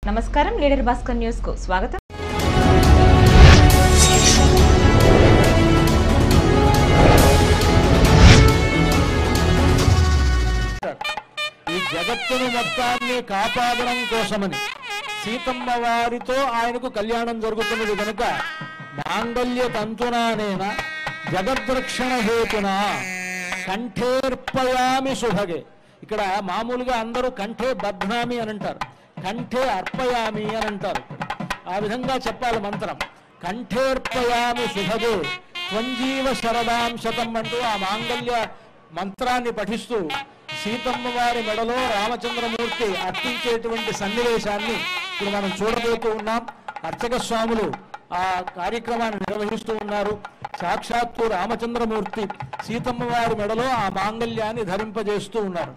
నమస్కారం, leader Bhaskar news కు స్వాగతం. ఈ జగత్తును మొత్తాన్ని కాపాడడం కోసమని సీతమ్మ వారితో ఆయనకు కళ్యాణం జరుగుతున్నది కనుక మాంగళ్య తంతునానేన జగద్రక్షణ హేతున కంఠేర్పయామి శుభగే. ఇక్కడ మామూలుగా అందరూ కంఠే బధ్నామి అని అంటారు, కంఠే అర్పయామి అని అంటారు. ఆ విధంగా చెప్పాలి మంత్రం. కంఠేర్పయామి శుభగే త్వంజీవ శరదాం శతం అంటూ ఆ మాంగళ్య మంత్రాన్ని పఠిస్తూ సీతమ్మ వారి మెడలో రామచంద్రమూర్తి అర్పించేటువంటి సన్నివేశాన్ని ఇప్పుడు మనం చూడబోతూ ఉన్నాం. అర్చక స్వాములు ఆ కార్యక్రమాన్ని నిర్వహిస్తూ ఉన్నారు. సాక్షాత్తు రామచంద్రమూర్తి సీతమ్మ వారి మెడలో ఆ మాంగళ్యాన్ని ధరింపజేస్తూ ఉన్నారు.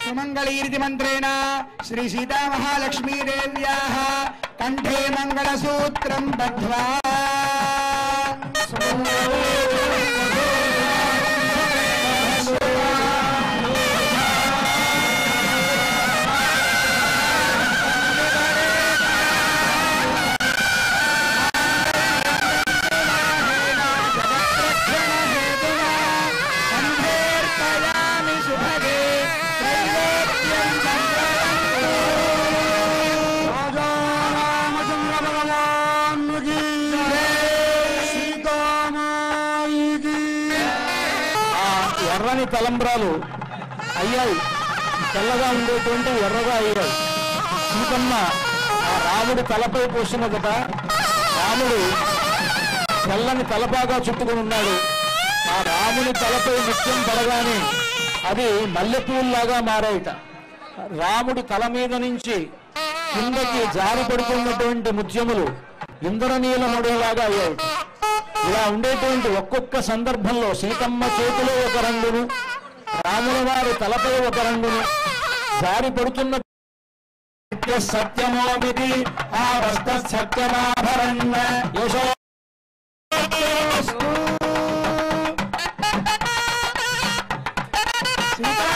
సుమంగళీరితి మంత్రేణ శ్రీ సీతా మహాలక్ష్మీదేవ్యాః కంఠే మంగళసూత్రం బధ్వా ఎర్రని తలంబ్రాలు అయ్యాయి, తెల్లగా ఉండేటువంటి ఎర్రగా అయ్యాయి. సీతమ్మ ఆ రాముడి తలపై పోసినదట. రాముడు తెల్లని తలపాగా చుట్టుకుని ఉన్నాడు. ఆ రాముడి తలపై నిత్యం పడగానే అది మల్లెపూల్లాగా మారాయిట. రాముడి తల మీద నుంచి కిందకి జారి పడుతున్నటువంటి ముత్యములు ఇంద్రనీలముడిలాగా అయ్యాయి. ఇలా ఉండేటువంటి ఒక్కొక్క సందర్భంలో సీతమ్మ చేతిలో ఒక రంగును, రాముల వారి తలపై ఒక రంగును, జారి పడుతున్న సత్యమోమిది ఆ వస్త సత్యమాభరణ్య యశో సీతా